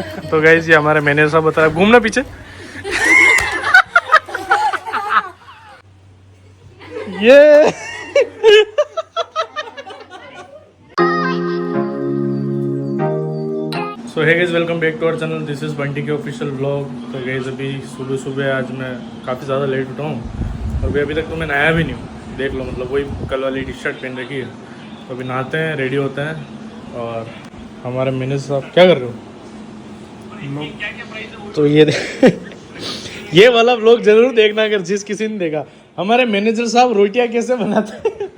तो गाइस ये हमारे मैनेजर साहब बता रहे घूमना पीछे ये so hey guys welcome back to our channel, this is Bunty के ऑफिशियल व्लॉग। तो गाइस अभी सुबह सुबह आज मैं काफ़ी ज़्यादा लेट उठा हूँ और अभी तक तो मैं नहाया भी नहीं हूँ। देख लो, मतलब वही कल वाली टी शर्ट पहन रखी है। तो अभी नहाते हैं, रेडी होते हैं। और हमारे मैनेजर साहब क्या कर रहे हो? तो ये वाला व्लॉग जरूर देखना अगर जिस किसी ने देखा। हमारे मैनेजर साहब रोटियां कैसे बनाते हैं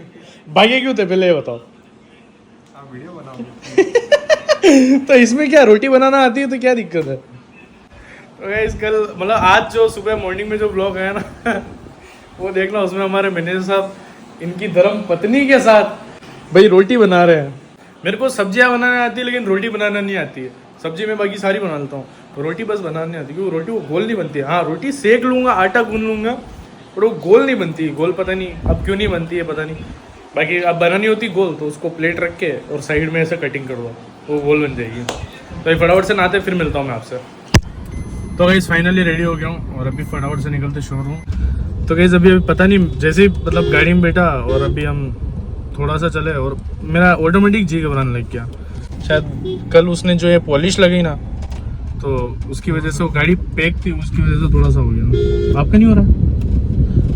भागे क्यों थे पहले ये बताओ। आप वीडियो बनाओ तो इसमें क्या रोटी बनाना आती है तो क्या दिक्कत है। तो गाइस कल मतलब आज जो सुबह मॉर्निंग में जो व्लॉग है ना वो देखना। उसमें हमारे मैनेजर साहब इनकी धर्म पत्नी के साथ भाई रोटी बना रहे हैं। मेरे को सब्जियां बनाने आती है लेकिन रोटी बनाना नहीं आती है। सब्जी मैं बाकी सारी बना लेता हूँ, तो रोटी बस बनानी नहीं आती क्योंकि रोटी वो गोल नहीं बनती है। हाँ रोटी सेक लूँगा, आटा गूंद लूँगा, पर वो गोल नहीं बनती। गोल पता नहीं अब क्यों नहीं बनती है, पता नहीं। बाकी अब बनानी होती गोल तो उसको प्लेट रख के और साइड में ऐसे कटिंग कर दो, वो गोल बन जाएगी। तो ये फटाफट से नहाते फिर मिलता हूँ मैं आपसे। तो गाइस फाइनली रेडी हो गया हूँ और अभी फटाफट से निकलते शोरूम। तो गाइस अभी पता नहीं जैसे ही मतलब गाड़ी में बैठा और अभी हम थोड़ा सा चले और मेरा ऑटोमेटिक जी घबराने लग गया। शायद कल उसने जो ये पॉलिश लगाई ना तो उसकी वजह से वो गाड़ी पैक थी, उसकी वजह से थोड़ा सा हो गया। आपका नहीं हो रहा?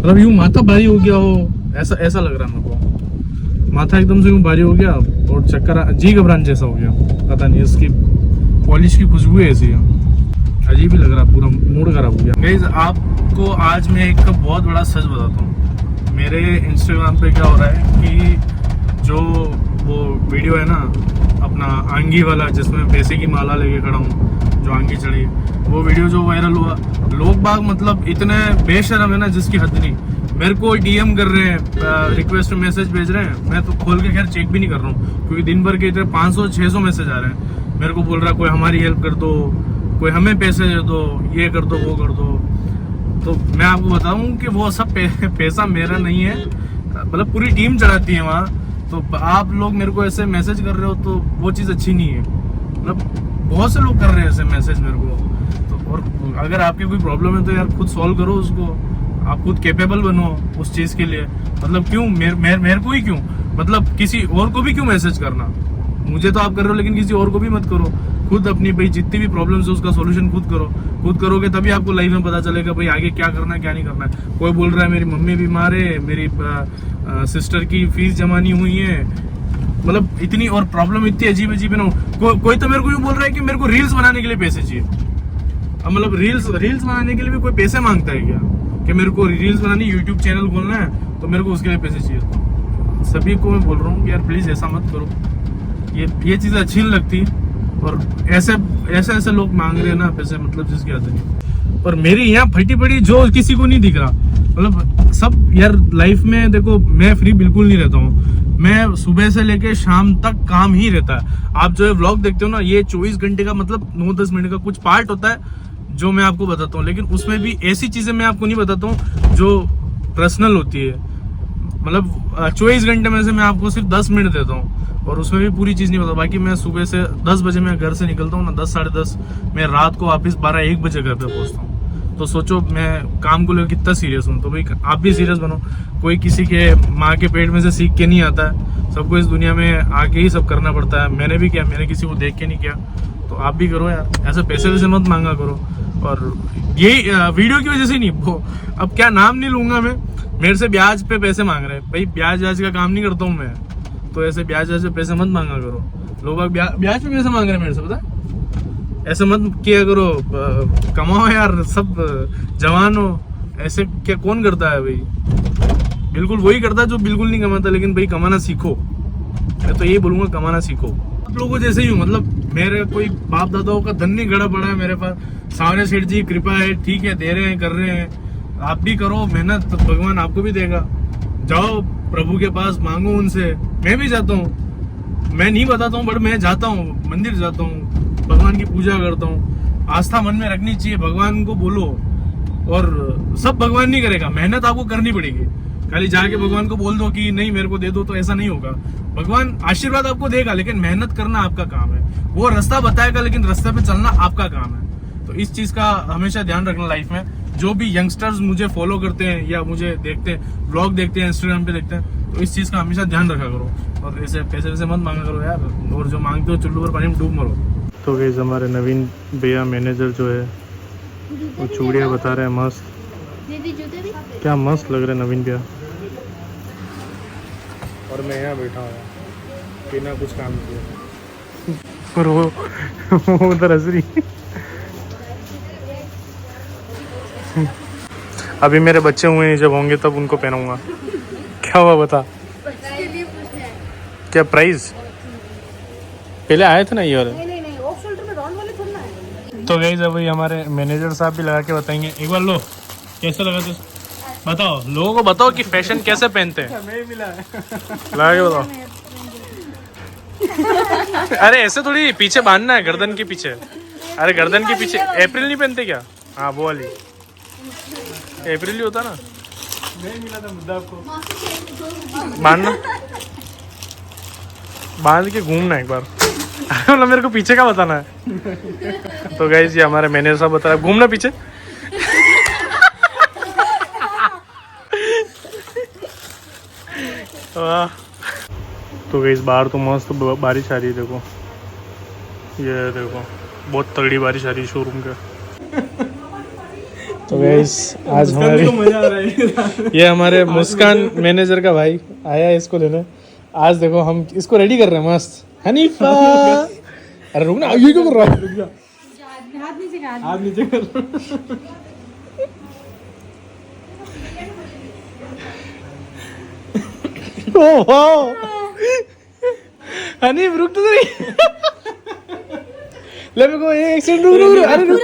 मतलब यूँ माथा भारी हो गया हो, ऐसा लग रहा है मेरे को। माथा एकदम से यूँ भारी हो गया और चक्कर, जी घबराने जैसा हो गया। पता नहीं इसकी पॉलिश की खुशबू ऐसी है, अजीब ही लग रहा, पूरा मूड खराब हो गया। गाइस आपको आज मैं एक बहुत बड़ा सच बताता हूँ। मेरे इंस्टाग्राम पे क्या हो रहा है कि जो वो वीडियो है ना अपना आंगी वाला जिसमें पैसे की माला लेके खड़ा हूँ, जो आंगी चढ़ी, वो वीडियो जो वायरल हुआ, लोग बाग मतलब इतने बेशर्म है ना जिसकी हद नहीं। मेरे को डीएम कर रहे हैं, रिक्वेस्ट मैसेज भेज रहे हैं। मैं तो खोल के खैर चेक भी नहीं कर रहा हूँ क्योंकि दिन भर के इतने 500-600 मैसेज आ रहे हैं। मेरे को बोल रहा है कोई हमारी हेल्प कर दो, कोई हमें पैसे दे दो, ये कर दो, वो कर दो। तो मैं आपको बताऊं कि वो सब पैसा मेरा नहीं है, मतलब पूरी टीम चढ़ाती है वहाँ। तो आप लोग मेरे को ऐसे मैसेज कर रहे हो तो वो चीज़ अच्छी नहीं है। मतलब बहुत से लोग कर रहे हैं ऐसे मैसेज मेरे को। तो और अगर आपकी कोई प्रॉब्लम है तो यार खुद सॉल्व करो उसको, आप खुद कैपेबल बनो उस चीज़ के लिए। मतलब क्यों मेरे को ही क्यों, मतलब किसी और को भी क्यों मैसेज करना। मुझे तो आप कर रहे हो लेकिन किसी और को भी मत करो। खुद अपनी भाई जितनी भी प्रॉब्लम्स है उसका सॉल्यूशन खुद करो। खुद करोगे तभी आपको लाइफ में पता चलेगा भाई आगे क्या करना है क्या नहीं करना है। कोई बोल रहा है मेरी मम्मी बीमार है, मेरी सिस्टर की फीस जमा नहीं हुई है, मतलब इतनी और प्रॉब्लम इतनी अजीब अजीब है ना। कोई तो मेरे को यूँ बोल रहा है कि मेरे को रील्स बनाने के लिए पैसे चाहिए। अब मतलब रील्स बनाने के लिए भी कोई पैसे मांगता है क्या? कि मेरे को रील्स बनानी, यूट्यूब चैनल खोलना है तो मेरे को उसके लिए पैसे चाहिए। सभी को मैं बोल रहा हूँ कि यार प्लीज़ ऐसा मत करो, ये चीज़ें अच्छी नहीं लगती। और ऐसे लोग मांग रहे हैं ना पैसे, मतलब जिसकी हद नहीं। और मेरी यहाँ फटी पड़ी जो किसी को नहीं दिख रहा, मतलब सब यार लाइफ में देखो मैं फ्री बिल्कुल नहीं रहता हूँ। मैं सुबह से लेके शाम तक काम ही रहता है। आप जो है व्लॉग देखते हो ना, ये 24 घंटे का मतलब 9-10 मिनट का कुछ पार्ट होता है जो मैं आपको बताता हूँ। लेकिन उसमें भी ऐसी चीजें मैं आपको नहीं बताता हूँ जो पर्सनल होती है। मतलब 24 घंटे में से मैं आपको सिर्फ 10 मिनट देता हूँ और उसमें भी पूरी चीज़ नहीं पता। बाकी मैं सुबह से 10 बजे मैं घर से निकलता हूँ ना, 10-10:30 मैं रात को वापस 12-1 बजे घर पे पहुँचता हूँ। तो सोचो मैं काम को लेकर कितना सीरियस हूँ। तो भाई आप भी सीरियस बनो। कोई किसी के माँ के पेट में से सीख के नहीं आता है, सबको इस दुनिया में आके ही सब करना पड़ता है। मैंने भी किया, मैंने किसी को देख के नहीं किया, तो आप भी करो यार। ऐसे पैसे वैसे मत मांगा करो। और यही वीडियो की वजह से नहीं, वो अब क्या नाम नहीं लूँगा मैं, मेरे से ब्याज पे पैसे मांग रहे हैं। भाई ब्याज का काम नहीं करता हूँ मैं, तो ऐसे ब्याज पे पैसे मत मांगा करो। लोग ब्याज पे पैसे मांग रहे हैं मेरे से, पता है? ऐसे मत किया करो, कमाओ यार, सब जवान हो। ऐसे क्या कौन करता है भाई? बिल्कुल वही करता है जो बिल्कुल नहीं कमाता। लेकिन भाई कमाना सीखो, मैं तो यही बोलूंगा, कमाना सीखो। आप लोगों जैसे ही हूँ, मतलब मेरे कोई बाप दादाओं का धन नहीं गड़ा पड़ा है मेरे पास। सावने सेठ जी कृपा है, ठीक है, दे रहे हैं, कर रहे हैं। आप भी करो मेहनत, तो भगवान आपको भी देगा। जाओ प्रभु के पास, मांगो उनसे। मैं भी जाता हूँ, मैं नहीं बताता हूँ बट मैं जाता हूँ, मंदिर जाता हूँ, भगवान की पूजा करता हूँ। आस्था मन में रखनी चाहिए, भगवान को बोलो। और सब भगवान नहीं करेगा, मेहनत आपको करनी पड़ेगी। खाली जाके भगवान को बोल दो कि नहीं मेरे को दे दो, तो ऐसा नहीं होगा। भगवान आशीर्वाद आपको देगा, लेकिन मेहनत करना आपका काम है। वो रास्ता बताएगा, लेकिन रास्ते पे चलना आपका काम है। तो इस चीज का हमेशा ध्यान रखना लाइफ में। जो भी यंगस्टर्स मुझे फॉलो करते हैं या मुझे देखते हैं, ब्लॉग देखते हैं, इंस्टाग्राम पे देखते हैं, तो इस चीज का हमेशा ध्यान रखा करो। और ऐसे पैसे वैसे मत मांगा करो यार, और जो मांगते हो चुल्लू पर पानी में डूब मरो। तो गाइस हमारे नवीन भैया मैनेजर जो है वो चूड़ियाँ बता रहे हैं, मस्त, क्या मस्त लग रहा है नवीन भैया। और मैं यहाँ बैठा हूँ बिना कुछ काम किए, और वो उधर हंस रही। अभी मेरे बच्चे हुए हैं, जब होंगे तब उनको पहनाऊंगा। क्या हुआ बता, क्या प्राइस? पहले आए थे ना ये वाले। तो गाइस अभी हमारे मैनेजर साहब भी लगा के बताएंगे। एक बार लो, कैसा लगा तुझे? बताओ, लोगों को बताओ कि फैशन कैसे पहनते हैं। लगा के बताओ। अरे ऐसे थोड़ी पीछे बांधना है, गर्दन के पीछे। अरे गर्दन के पीछे अप्रैल नहीं पहनते क्या? हाँ वो वाली अप्रैल ही होता ना। नहीं मिला था मुद्दा आपको। बांधना, बांध के घूमना एक बार। मतलब मेरे को पीछे का बताना है। तो गाइस ये हमारे मैनेजर साहब बता रहे घूमना पीछे। तो गाइस बाहर तो मस्त बारिश आ रही है, देखो ये देखो, बहुत तगड़ी बारिश आ रही है शोरूम का। तो गाइस आज हमारे मजा आ रहा है। ये हमारे मुस्कान मैनेजर का भाई आया है इसको लेने। आज देखो हम इसको रेडी कर रहे हैं मस्त। हनीफा अरे रुक ना, ये क्यों कर रहा है? हाथ नीचे कर। ओह वाओ, हनीफ रुक तो सही। ले मेरे को एक सेकंड रुक। अरे रुक,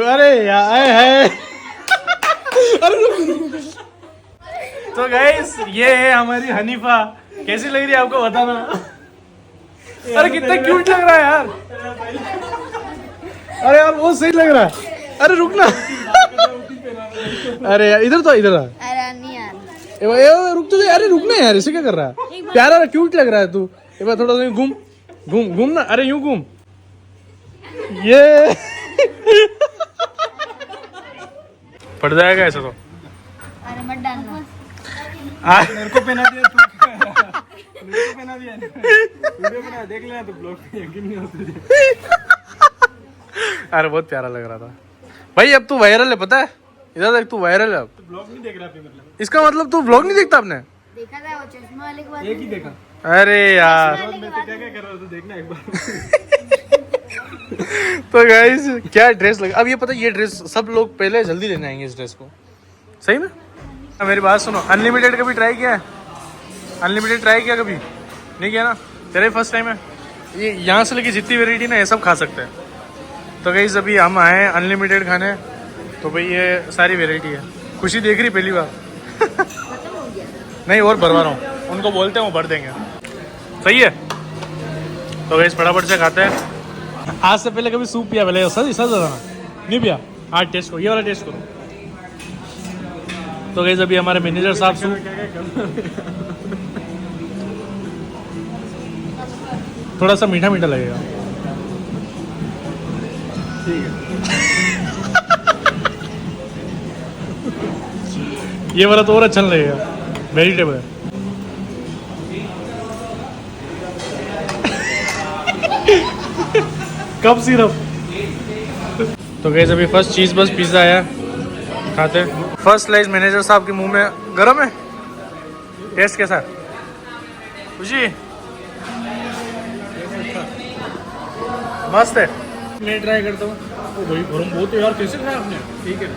अरे यार है। अरे रुक। तो गाइस ये है हमारी हनीफा, कैसी लग रही है आपको बताना। अरे कितना क्यूट लग रहा है यार। अरे यार बहुत सही लग रहा है। अरे रुक ना। अरे यार इधर तो, इधर आ। रुक तो, अरे रुक ना यार, इसे क्या कर रहा है? प्यारा क्यूट लग रहा है तू। एक बार थोड़ा सा घूम घूम घूम ना। अरे यूं घूम। ये पड़ जाएगा ऐसा तो। अरे मत डालना। मेरे को पहना दिया तू। मेरे को पहना दिया। वीडियो बना देख लेना तो ब्लॉग पे यकीन नहीं होता। अरे बहुत प्यारा लग रहा था भाई। अब तू वायरल है पता है, इधर देख, तू वायरल है अब। तो ब्लॉग नहीं देख रहा मतलब? इसका मतलब तू ब्लॉग नहीं देखता आपने? देखा था वो चश्मा वाले के बाद। एक ही देखा। अरे यार मैं तो क्या कर रहा था देखना एक बार। तो गाइस क्या ड्रेस लगा। अब ये पता है, ये ड्रेस सब लोग पहले जल्दी लेने आएंगे इस ड्रेस को। सही में मेरी बात सुनो, अनलिमिटेड कभी ट्राई किया है? अनलिमिटेड ट्राई किया कभी? नहीं किया ना, तेरे फर्स्ट टाइम है ये। यहाँ से लेके जितनी वेराइटी ना ये सब खा सकते हैं। तो गाइस अभी हम आए हैं अनलिमिटेड खाने, तो भाई ये सारी वेराइटी है। खुशी देख रही पहली बार। नहीं और भरवा रहा हूँ, उनको बोलते हैं वो भर देंगे। सही है। तो गाइस फटाफट से खाते हैं। आज से पहले कभी सूप पिया? पहले सच बताना, नहीं पिया? आज टेस्ट करो, ये वाला टेस्ट करो। तो गाइस अभी हमारे मैनेजर साहब सूप थोड़ा सा मीठा मीठा लगेगा। ठीक है। ये वाला तो और अच्छा नहीं लगेगा, वेजिटेबल है। कब सिर्फ। तो गाइस अभी फर्स्ट चीज बस पिज्जा आया, खाते। फर्स्ट स्लाइस मैनेजर साहब के मुंह में। गरम है? टेस्ट कैसा है खुशी? मस्त है। मैं ट्राई करता हूँ। ओ भाई गरम बहुत है यार, कैसे खाया आपने? ठीक है।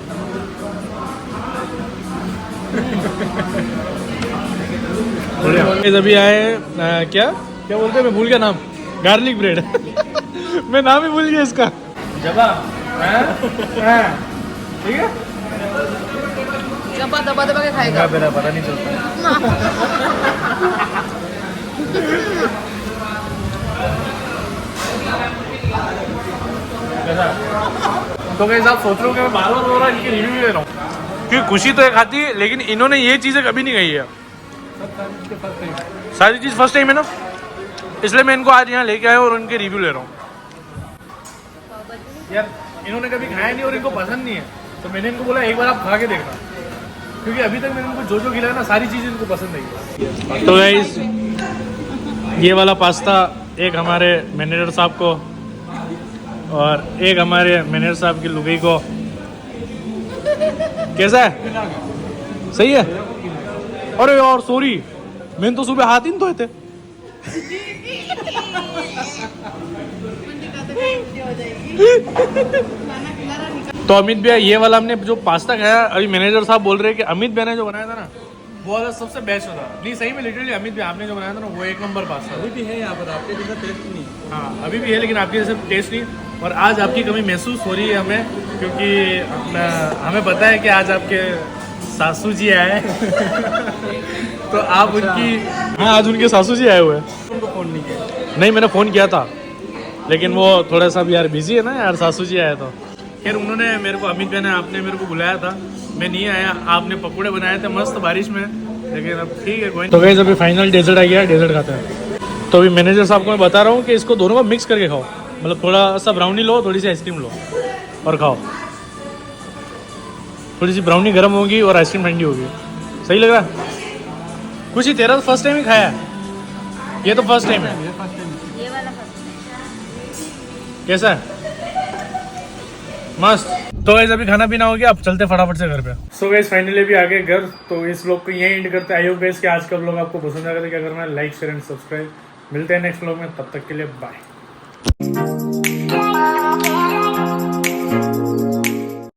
बढ़िया। अभी आए क्या क्या बोलते हैं, मैं भूल गया नाम। Garlic bread. मैं नाम ही भूल गया इसका। जबा ठीक है। दबा दबा दबा के खाएगा। मेरा पता नहीं चलता। तो गाइस आप सोच रहे हो कि मैं बार बार बोल रहा हूँ, इनकी रिव्यू ले रहा हूँ। क्योंकि खुशी तो एक आती है, लेकिन इन्होंने ये चीज़ें कभी नहीं कही है। सारी चीज़ फर्स्ट टाइम है ना, इसलिए मैं इनको आज यहाँ लेके आया और उनके रिव्यू ले रहा हूँ। यार इन्होंने कभी खाया नहीं और इनको पसंद नहीं है, तो मैंने इनको बोला एक बार आप खा के देखना, क्योंकि अभी तक मैंने इनको जो जो खिलाया ना सारी चीज़ें इनको पसंद आई। तो गाइस ये वाला पास्ता एक हमारे मैनेजर साहब को और एक हमारे मैनेजर साहब की लुगाई को। कैसा है? सही है? अरे यार सॉरी, मैंने तो सुबह हाथ ही नहीं धोए थे। तो अमित भैया ये वाला हमने जो पास्ता खाया, अभी मैनेजर साहब बोल रहे हैं कि अमित भैया ने जो बनाया था ना वो वाला सबसे बेस्ट होता। नहीं सही में लिटरली अमित भैया आपने जो बनाया था ना वो एक नंबर पास्ता। अभी भी है यहाँ पर, आपके जैसा टेस्ट नहीं। हाँ अभी भी है, लेकिन आपके जैसा टेस्ट नहीं। और आज आपकी कमी महसूस हो रही है हमें, क्योंकि हमें पता है कि आज आपके सासू जी आए तो आप उनकी, हाँ आज उनके सासू जी आए हुए हैं। उनको फ़ोन नहीं किया? नहीं मैंने फ़ोन किया था, लेकिन वो थोड़ा सा भी यार बिजी है ना यार, सासू जी आया तो। खैर उन्होंने मेरे को, अमित भाई ने, आपने मेरे को बुलाया था, मैं नहीं आया। आपने पकौड़े बनाए थे मस्त बारिश में, लेकिन अब ठीक है कोई नहीं। तो गाइस अभी फाइनल डेजर्ट आ गया, डेजर्ट खाते हैं। तो अभी मैनेजर साहब को मैं बता रहा हूँ कि इसको दोनों को मिक्स करके खाओ, मतलब थोड़ा सा ब्राउनी लो, थोड़ी सी आइसक्रीम लो और खाओ। थोड़ी सी ब्राउनी गर्म होगी और आइसक्रीम ठंडी होगी। सही लग रहा? कुछ ही तेरा तो फर्स्ट टाइम ही खाया है, ये तो फर्स्ट टाइम है। ये वाला फर्स्ट। कैसा है? मस्त। तो गाइस अभी खाना पीना हो गया, अब चलते फटाफट से घर पे। सो गाइस फाइनली भी आ गए घर, तो इस व्लॉग को यहीं एंड करते हैं। आई होप गाइस कि आज का व्लॉग आपको पसंद आएगा, तो क्या करना है लाइक शेयर एंड सब्सक्राइब। मिलते हैं नेक्स्ट व्लॉग में, तब तक के लिए बाय।